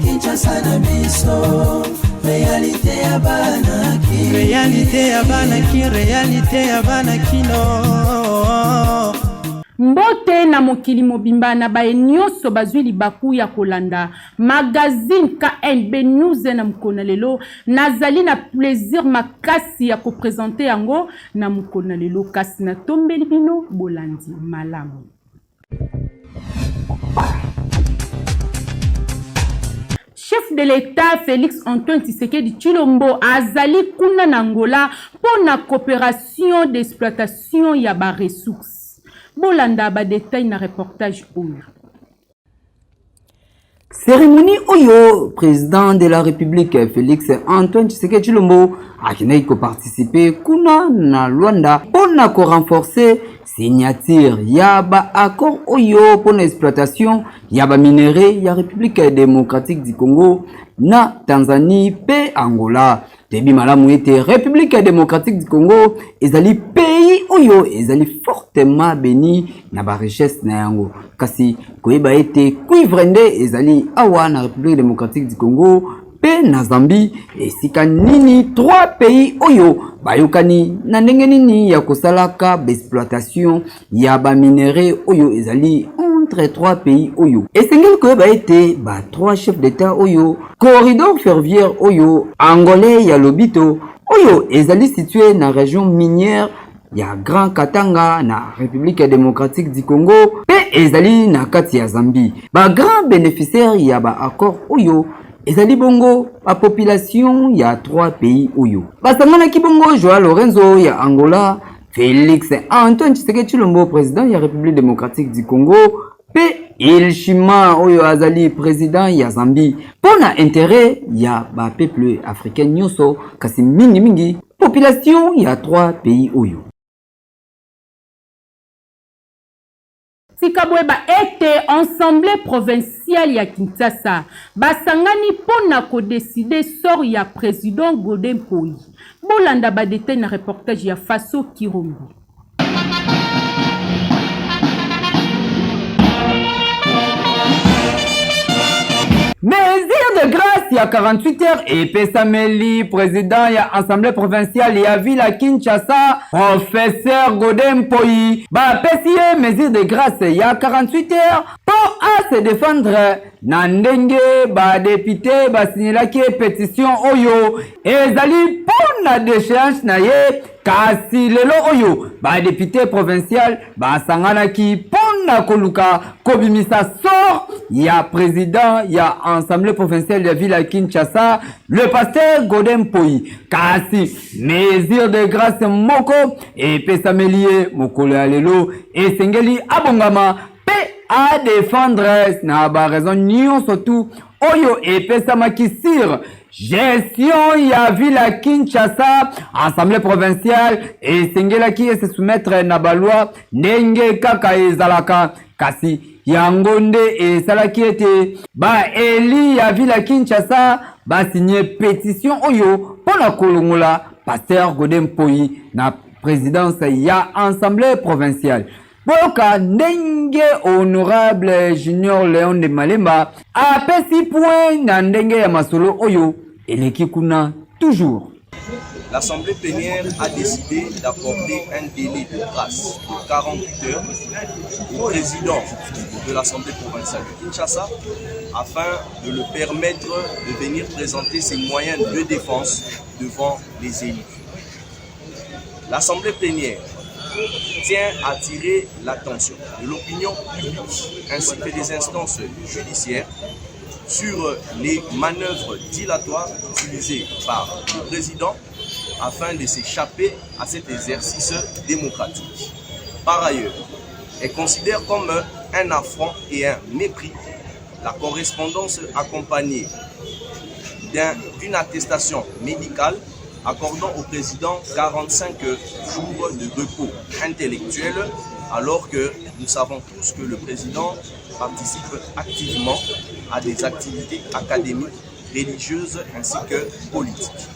Kinshasa na biso, réalité ya banaki, réalité ya banaki, réalité ya banakino. Mbote na mokili mobimba na bae nyonso bazwi libaku ya kolanda magazine KNB News na mukona lelo nazali na plaisir makasi ya ko présenter yango na mukona lelo kasi na tombeli bino bolandi malamu. Chef de l'État Félix Antoine Tshisekedi Tshilombo azali kuna na Angola pour la coopération d'exploitation ya ba ressources. Bolanda ba détail na reportage oyo. Cérémonie oyo, président de la République Félix Antoine Tshisekedi Tshilombo akinai ko participer kuna na Luanda pour na ko renforcer signature ya ba accord oyo pour l'exploitation ya ba minerais ya République démocratique du Congo na Tanzanie pe Angola. Debi malamu ete République démocratique du Congo ezali pays oyo ezali fortement béni na ba richesse na yango. Kasi koyeba ete cuivre nde ezali awa na République démocratique du Congo pe na Zambie esika nini 3 pays oyo bayokani na ndenge nini ya kosalaka exploitation ya ba minerais oyo ezali entre 3 pays oyo. Esengeli koyeba ete ba 3 chefs d'état oyo corridor ferroviaire oyo angolais ya Lobito oyo ezali situé na région minière ya Grand Katanga na République démocratique du Congo pe ezali na kati ya Zambie. Ba grand bénéficiaire ya ba accord oyo ezali bongo a population ya 3 pays oyo. Basangana ki bongo Joao Lorenzo ya Angola, Félix Antoine Tshisekedi Tshilombo président ya République démocratique du Congo, pe Ilshima oyo azali président ya Zambie. Pona intérêt ya ba peuple africain nyonso kasi mingi population ya 3 pays oyo. Sikabweba ete Assemblée provinciale ya Kinshasa basangani pona ko décider sort ya président Godin Poi. Bolanda ba détail na reportage ya Faso Kirombo. Mesure de grâce il y a 48 heures et Pesameli, président il y a Assemblée provinciale il y a Ville Kinshasa, professeur Godin Poi. Bah PCE mesure de grâce il y a 48 heures pour à se défendre. Nandenge ba député ba signalaki pétition oyo ezali pour la déchéance na ye kasi lelo oyo ba député provincial ba sanganaki pona koluka kobimisa sort ya président ya Assemblée provinciale de Ville Kinshasa le pasteur Godin Poi kasi mesure de grâce moko et pesamelie mokolo ya lelo esengeli abongama à défendre na ba raison nyon surtout oyo epesama kisir gestion ya Ville Kinshasa Assemblée provinciale et sengela ki se soumettre na ba loi ndenge kaka ezalaka kasi yangonde et salaki ete ba eli ya Ville Kinshasa ba signer pétition oyo pour la kolongola pasteur Godin Poi na présidence ya Assemblée provinciale. Boka ndenge honorable Junior Léon de Malemba a pesi point na ndenge ya masolo oyo eleki kuna toujours. L'Assemblée plénière a décidé d'accorder un délai de grâce de 48 heures au président de l'Assemblée provinciale de Kinshasa afin de le permettre de venir présenter ses moyens de défense devant les élus. L'Assemblée plénière tient à attirer l'attention de l'opinion publique ainsi que des instances judiciaires sur les manœuvres dilatoires utilisées par le président afin de s'échapper à cet exercice démocratique. Par ailleurs, elle considère comme un affront et un mépris la correspondance accompagnée d'une attestation médicale accordant au président 45 jours de repos intellectuel, alors que nous savons tous que le président participe activement à des activités académiques, religieuses ainsi que politiques.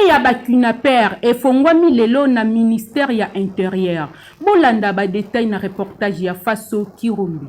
ya bakunaper efongwami lelo na ministère ya intérieur. Bolanda ba détail na reportage ya Faso Kirumbi.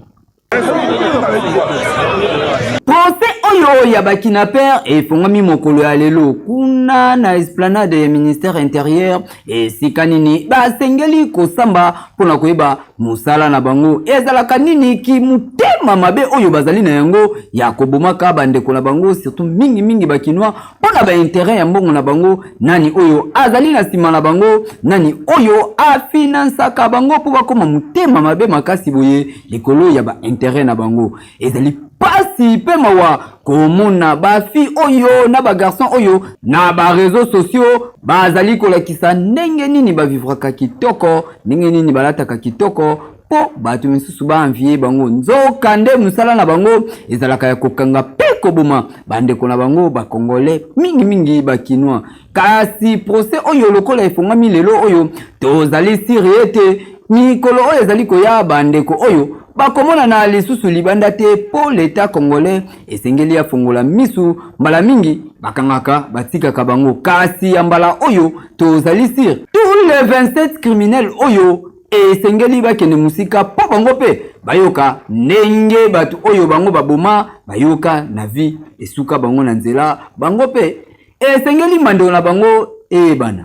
Procès oyo ya bakinaper efongwami mokolo ya lelo kuna na esplanade ya ministère intérieur esika nini basengeli kosamba mpona koyeba mosala na bango ezalaka nini ki motema mabe oyo bazali na yango ya kobomaka bandeko na bango surtout mingi bakinois mpona baintérêt ya mbongo na bango nani oyo azali na nsima na bango nani oyo afinansaka bango mpo bakoma motema mabe makasi boye likolo ya baintérêt na bango ezali pasi pe mawa komona bafi oyo na bagarçon oyo na ba réseaux sociaux bazali kolakisa ndenge nini bavivraka kitoko ndenge nini balataka kitoko po bato misusu baanvie bango nzoka nde musala na bango ezalaka ya kokanga pe koboma bandeko na bango bakongole mingi bakinois kasi procès oyo lokola efongwami lelo oyo tozali siri ete mikolo oyo ezali koya bandeko oyo bakomona na lisusu libanda te po l'État congolais esengeli ya fongola misu mbala mingi bakangaka batikaka bango kasi ya mbala oyo tozali sir tous les 27 criminels oyo esengeli bakende musika po bango pe bayoka ndenge batu oyo bango baboma bayoka na vie esuka bango na nzela bango pe esengeli mandeko na bango bana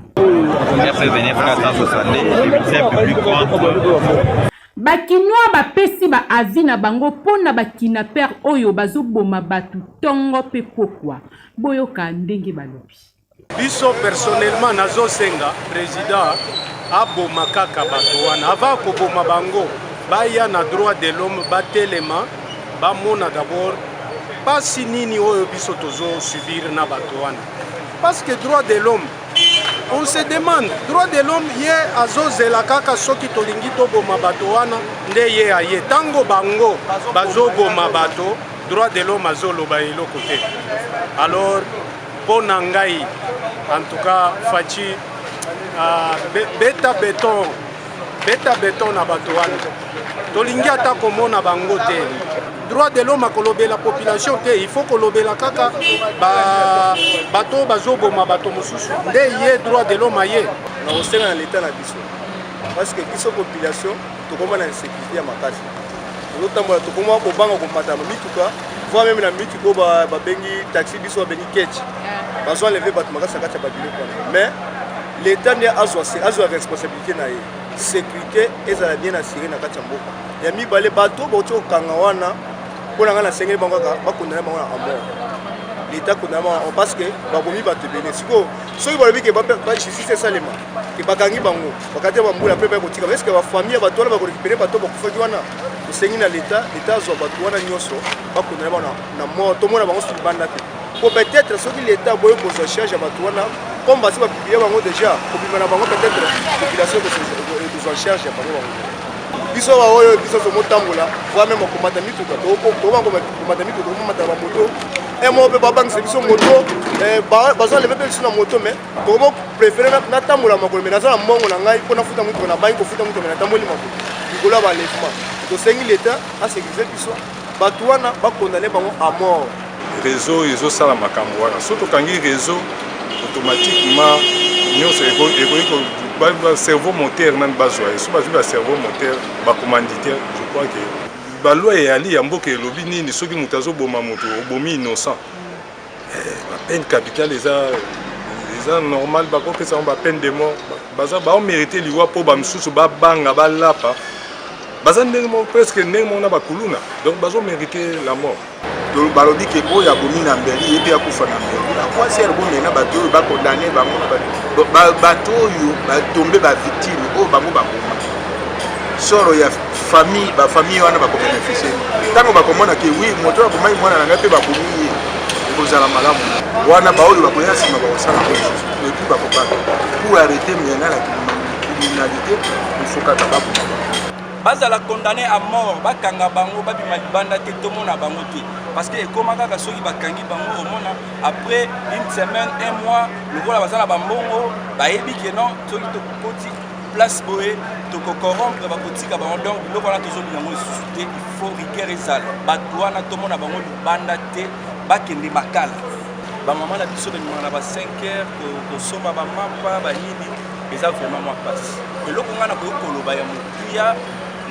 bakinois bapesi ba avis na bango pona bakinaper oyo bazoboma batu tongo pe pokwa boyoka ndenge balobi. Biso personnellement nazosenga président aboma kaka bato wana ava koboma bango baya na droit de l'homme batelema bamona d'abord pasi nini oyo biso tozo subir na bato wana parce que droit de l'homme on se demande droit de l'homme ye azozela kaka soki tolingi toboma bato wana nde ye aye tango bango bazoboma bato droit de l'homme azoloba eloko te. Alors pona ngai en tout cas faci beta béton na bato wana tolingi ata komona bango te. Droit de l'homme akolobe la population te, il faut kolobela kaka bato bazoboma bato mosusu nde ye droit de l'homme aye na osenga na l'état na biso parce que biso population tokoma na insécurité ya makasi totambola tokoma kobanga komata mituka voire même na mituka babengi taxi biso babengi ketch bazo enlever bato makasi kati ya babiloko mais l'état ne azwa responsabilité na ye sécurité ezala bien assurée na kati ya mboka ya mibale bato bauti kokanga wana pour la sengeli bango bakondana bango à mort l'état condamné parce que babomi bato bene siko soki balobi ke ba justice salema ke bakangi bango bakate bambula pe ba kotika est-ce que ba famille bato wana bakorécupérer bato bakufaki wana osengi na l'état azwa bato wana nyonso bakondana bango na mort tomona bango sur banda te pour peut-être soki l'état boyo kozwa charge ya bato wana comme basi bapublier bango déjà kobima na bango peut-être population kozwa charge ya bango biso oyo biso tomotambola voire même komata mituka komata mituka komata ba moto mo pe babangisa biso moto bazo lever pe biso na moto mais tomo préférer na tambola makolo mais naza na mbongo na ngai pona futa moto na banki kofuta moto na tamboli makolo likolo ba lèvement tosengi l'état a sécuriser biso bato wana bakondane bango à mort. Réseau ezosala makambo wana so tokangi réseau automatiquement nyonso ekoki cerveau moteur nan bazwa so bazwi ba cerveau moteur ba commanditaire je crois que ba loi yali ya mboka elobi nini soki moto azoboma moto obomi innocent ba peine capitale eza normal bakopesa ba peine de mort baza ba mériter liwa po ba msusu ba banga ba lapa baza ndenge mo presque ndenge mona ba kuluna donc bazo mériter la mort. Donc balobi ke ko ya bomi na mbeli epe ya kufa na mbeli na kwa ser bo mena bato ba condamné bango na bato yo ba tomber ba victime o bango ba koma soro ya famille ba famille wana ba ko bénéficier tango ba komona ke oui moto ba komai mwana na ngape ba bomi ko zala malamu wana ba oyo ba koya sima ba osala ko et puis ba ko pas pour arrêter mena la criminalité il faut ka ba bazala condamné à mort bakanga bango babima libanda te tomona bango te parce que ekomaka ka soki bakangi bango omona après une semaine un mois lokola bazala bambongo bayebi ke non soki tokoti place boye tokokorrompre bakotika bango donc biloko wana tozobina yango lisusu te il faut rigueur ezala bato wana tomona bango libanda te bakende makala bamama na biso bamimaka na ba 5 heures kosomba bamapa banini eza vraiment mwa mpasi eloko ngai na koki koloba ya motuya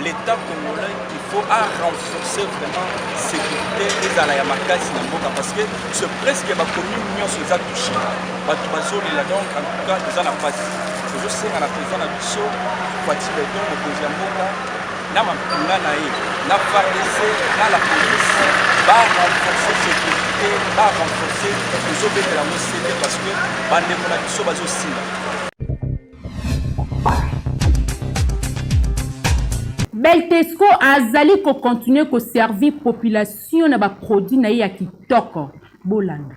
l'état congolais il faut renforcer vraiment sécurité ezala ya makasi na mboka parce que c'est presque bacommune nyonso eza touché bato bazolela donc en tout cas eza na mpasi tozosenga na président na biso fatile donc mokonzi ya mboka na mampinga na ye na FARDC na la police barenforcer sécurité barenforcer tozobetela yango sete parce que bandeko na biso bazosinga. Beltesco azali ko continuer ko servir population na ba produit na ya kitoko bolanda.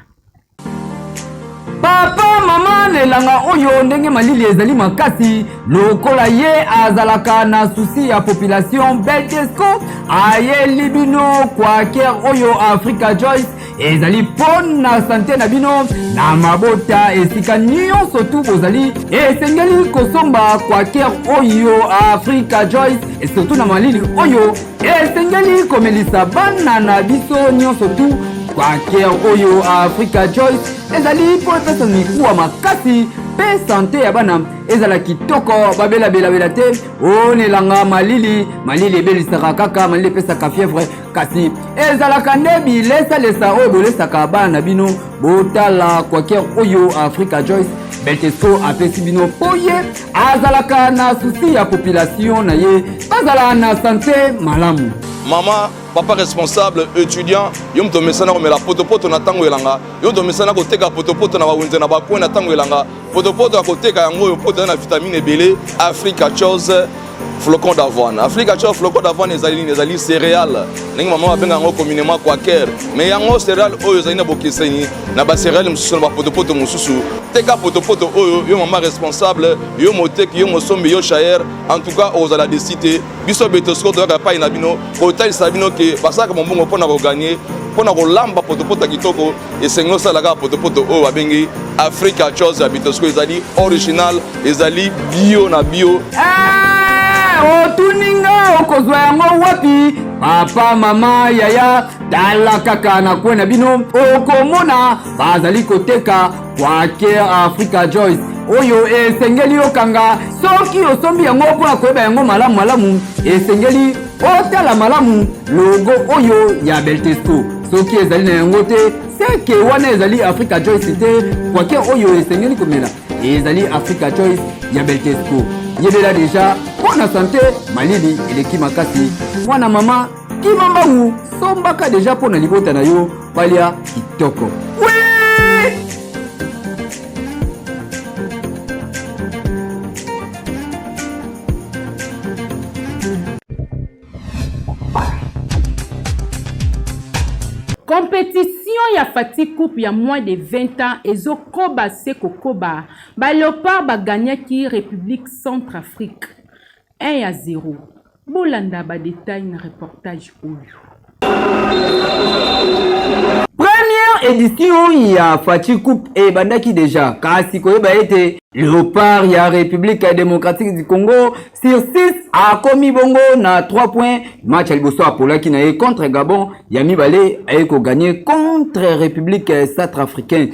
Papa mama nelanga oyo ndenge malili ezali makasi lokola ye azalaka na souci ya population Beltesco aye libino kwa ker oyo Africa Joyce ezali pon na santé na bino na mabota esika nyonso tu bozali esengeli kosomba kwa ker oyo Africa Joyce et surtout na malili oyo esengeli komelisa bana na biso nyonso tu kwa ker oyo Africa Joyce ezali po pesa mikuwa makasi pe santé ya bana ezala kitoko babela bela te onelanga malili ebelisaka kaka malili pesaka fièvre kasi ezalaka nde bilesa oyo bolesaka bana bino botala kwa ker oyo Africa Joyce Beltesco apesi bino po ye azalaka na souci ya population na ye bazala na santé malamu. Maman, papa responsable, étudiant, yom to mesana ko mela potopoto na tango elanga, yom to mesana ko teka potopoto na bawenze na bakwe na tango elanga, potopoto ko teka yango yo poto na vitamine belé, Africa Chose flocon d'avoine. Africa Chose flocon d'avoine ezali céréales. Ningi maman abenga ngo communément quaker, mais yango céréales oyo ezali na bokeseni na ba céréales mususu na potopoto mususu. Teka potopoto oyo yo maman responsable, yo moteki yo mosombi yo chayer, en tout cas aux ala décider biso Beltesco to ka pa ina bino ko tali sabino ke basaka mbongo pona ko gagner pona ko lamba potopoto kitoko et senglo sala ka potopoto oyo abengi Africa Chose ya Beltesco ezali original ezali bio na bio. Otuninga okozwa yango wapi papa mama yaya tala kaka na kwena bino okomona bazali koteka kwa ker Africa Joyce oyo esengeli okanga soki osombi yango mpona koyeba yango malamu esengeli otala malamu logo oyo ya Beltesco soki ezali na yango te seke wana ezali Africa Joyce te kwa ker oyo esengeli komela ezali Africa Joyce ya Beltesco yebela deja pona santé malili eleki makasi mwana mama kimambangu sombaka deja pona libota na yo palia kitoko. Compétition ya Fati Coupe ya moins de 20 ans ezo koba seko koba ba Léopard ba gagnaki République Centrafrique 1-0. Bolanda ba détail na reportage oyo. Première édition ya Fati Coupe et bandaki déjà kasi koyeba ete Léopard ya République démocratique du Congo sur 6 a komi bongo na 3 points match à liboso apolaki na ye contre Gabon ya mibale a ko gagner contre République Centrafricaine.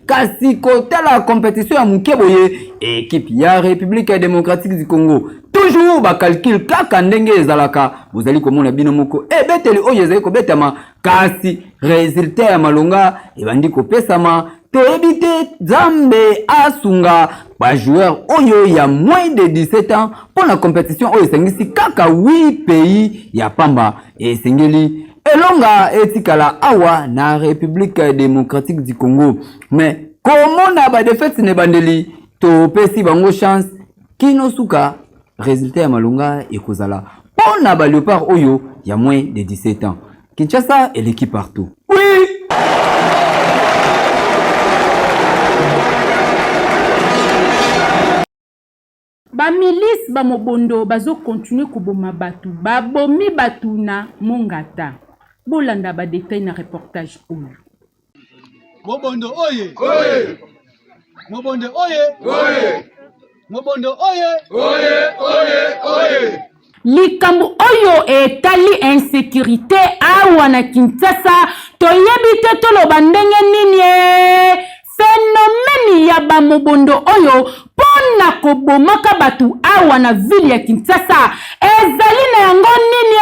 Kasi kotala compétition ya mukeboye équipe ya République démocratique du Congo toujours ba calcul kaka ndenge ezalaka bozali komona bino moko beteli oyo ezali kobetama kasi résultat ya malonga ebandi kopesama toyebi te Nzambe asunga ba joueur oyo ya moins de 17 ans pour la compétition oyo esengisi kaka 8 pays ya pamba esengeli elonga etikala awa na République démocratique du Congo mais comment na ba défaite ne bandeli to pesi bango chance kino suka résultat ya malonga ekozala pona ba Léopard oyo ya moins de 17 ans. Kinshasa et l'équipe partout. Oui. Ba milice ba mobondo bazo continuer koboma batu babomi batu na Mongata. Bolanda ba détail na reportage oyo. Mobondo oye! Oye! Mobondo oye! Oye! Mobondo oye! Oye, oye, oye! likambo oyo etali insécurité awa na Kinshasa toyebi te toloba ndenge nini phénomène ya bamobondo oyo pona kobomaka batu awa na ville ya Kinshasa ezali na yango nini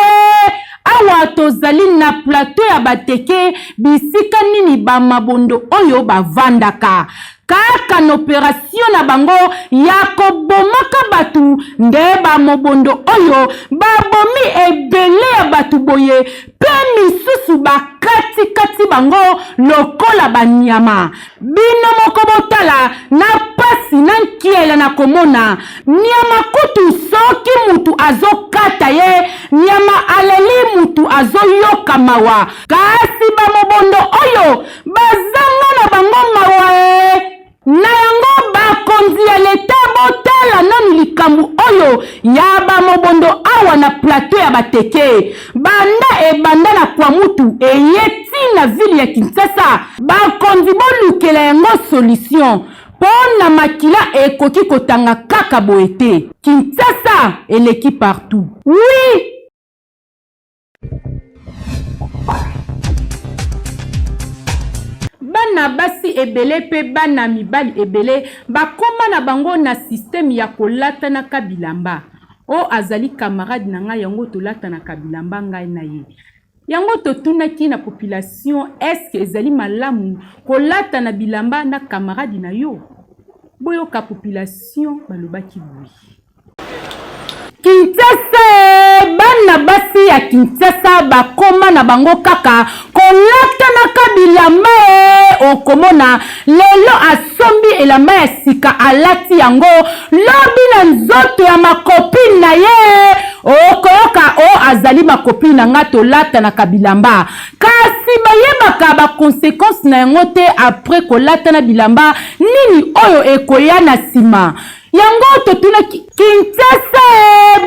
awa tozali na plateau ya bateke bisika nini bamabondo oyo bavandaka kaka na opération na bango ya kobomaka batu nde bamobondo oyo babomi ebele ya batu boye pe misusu bakati bango lokola banyama bino moko botala na pasi na nkiela na komona nyama kutu soki mutu azokata ye nyama aleli mutu azoyoka mawa kasi bamobondo oyo bazanga na bango mawa na yango bakonzi ya leta botala nanu likambo oyo ya bamobondo awa na plateau ya bateke banda ebanda na kwa mutu eyeti na ville ya Kinshasa bakonzi bolukela yango solution pona makila ekoki kotanga kaka boete Kinshasa eleki partout oui. Bana basi ebele pe bana mibali ebele bakoma na bango na système ya kolata na kabilamba o azali camarade na nga yango tolata na kabilamba ngai na ye yango totunaki na population est-ce que ezali malamu kolata na bilamba na camarade na yo boyo ka population balobaki boui Kinshasa bana basi ya Kinshasa bakoma na bango kaka kolata na kabilamba okomona lelo asombi elamba ya sika alati yango lobi na nzoto ya makopine na ye okoyoka azali makopine na nga tolata na kabilamba kasi bayebaka baconséquence na yango te après kolata na bilamba nini oyo ekoya na nsima yango totuna Kinshasa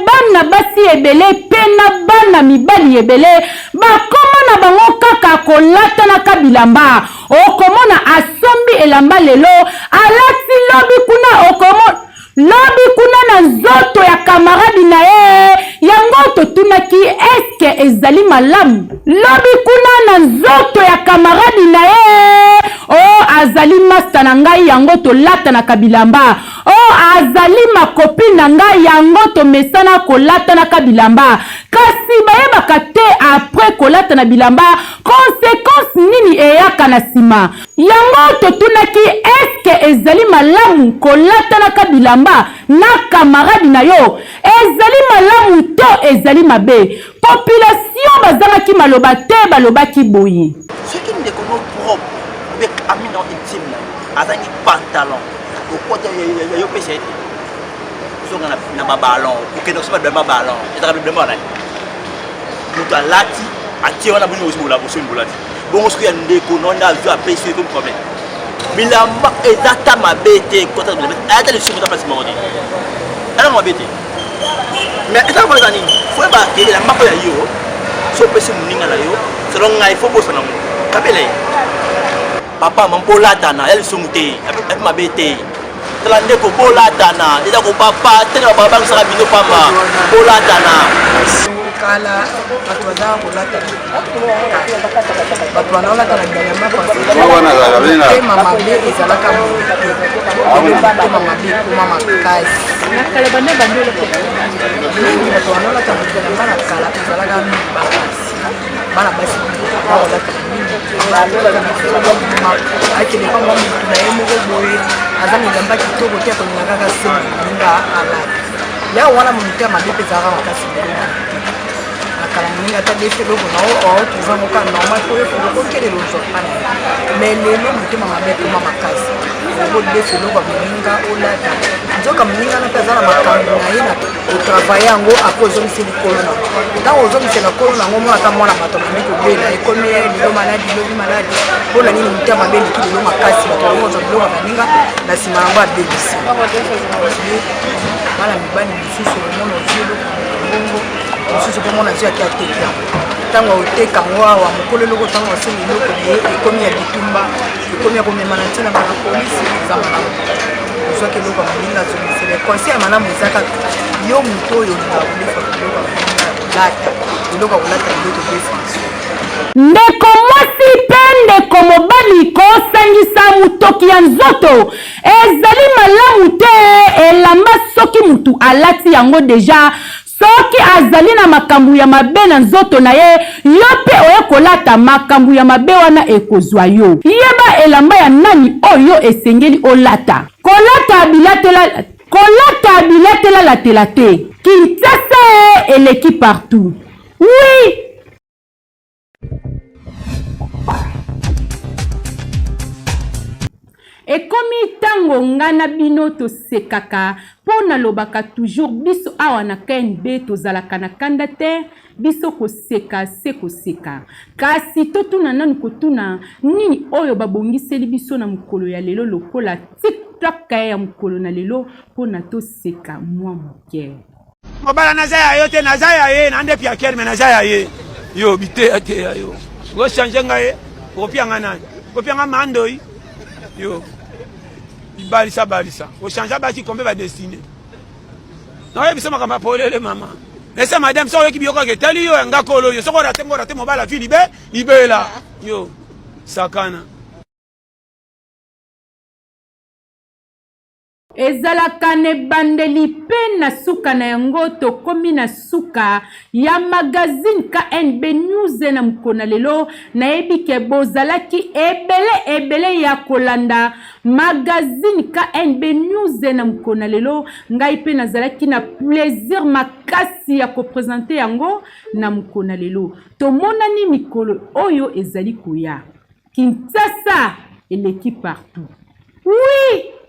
bana basi ebele pena bana mibali ebele bakoma na bango kaka kolata na kabilamba okomona asombi elamba lelo alati lobi kuna okomona lobi kuna na nzoto ya kamaradi na ye yango totunaki eske ezali malamu lobi kuna na nzoto ya kamaradi na ye azali masta na ngai yango tolata na kabilamba azali makopi na ngai yango tomesana kolata na kabilamba kasi bayebaka te après kolata na bilamba conséquence nini eyaka na sima yango totunaki eske ezali malamu kolata na kabilamba na kamaradi na yo ezali malamu to ezali mabe population bazalaki maloba te balobaki boye soki ndeko no propre avec ami non intime azangi pantalon au côté yo pesa ete zonga na ballon okende osoma de ballon ezaka de ballon mutu alati atie wana buni osimola bosimbolati bongo soki ya ndeko nonda azu apesi comme problème bilamba ezata mabete kota bilamba ata le sumo ta place mordi ala mabete mais ezaka pas ani faut ba kele la mako ya yo so pesi muninga la yo selon ngai faut bosa na mo kabele papa mambolatana elle sumute avec mabete tala ndeko bolatana eza ko papa tena baba saka bino pama bolatana kala batu bazala kolatana batu banolata na bilamba pasi mama be ezalaka mama be kuma makasi nakala bane bandolo mingi batu banolata na bilamba na kala ezalaka bakasi bana basi baolata akende kanga mutu na ye moko boye aza milamba kitoko te akolinga kaka seninga alata yango wana momutu ya mabe mpe ezalaka makasi akala moninga ata defe loko na otrouva moka normal po okokele lozopana mais lelo motema mabe ekoma makasi okodefe loko ya moninga olata nzoka moninga na mpe aza na makambo na ye na otravaille yango apres ozongisi likolo na ntango ozomisela kolo nango mona ata mwana bato bami kobela ekomi ye lelo maladi lobi maladi mpona nini motu mabe eleki lelo makasi bato bango ozwa biloko baninga na nsima yango abebisi bana mibali mosusu omona ozwi eloko bongo mosusu mpe mona zwi ate ateki yango tango oteka ngo awa mokolo eloko tango osengi eloko ye ekomi ya bitumba ekomi ya komemana ntina bana polisi eza malamu ozwaki eloko ya moninga zomisele conseil ya malamu eza kaka yo moto oyo olinga kolefa eloko ya kolata eloko besi ndeko mwasi mpe ndeko mobali kosangisa motoki ya nzoto ezali malamu te elamba soki mutu alati yango deja soki azali na makambo ya mabe na nzoto na ye yo mpe oye kolata makambo ya mabe wana ekozwa yo yeba elamba ya nani oyo esengeli olata kolata bilatela latela te Kinshasa eleki partout oui. Ekomi tango ngana bino tosekaka pona lobaka toujours biso awa na KNB tozalaka na kanda te biso koseka se koseka kasi totuna nani kotuna nini oyo babongiseli biso na mukolo ya lelo lokola TikTok ya mukolo na lelo pona toseka mwa moke mobala naza ya yo te naza ya ye nande pia kerme naza ya ye yo bite ate ya yo go changer ngaye kopianga nani kopianga mandoi yo balisa o changer bati kombe ba destiné na ye bisema kama polele mama esa madame so yo kibiyoko ke tali yo ngakolo yo soko rate mobala fili be libela yo sakana ezalaka ne bandeli pe na suka na yango tokomi na suka ya magazine KNB News na mkona lelo nayebi ke bozalaki ebele ya kolanda magazine KNB News na mkona lelo ngai pe nazalaki na plaisir makasi ya kopresente yango na mkona lelo tomonani mikolo oyo ezali koya Kinshasa eleki partout oui.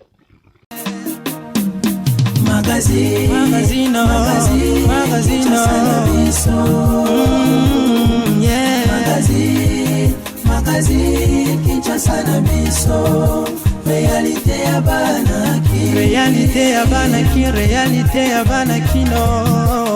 Magazine Kinshasa na biso réalité ya banaki réalité ya banaki no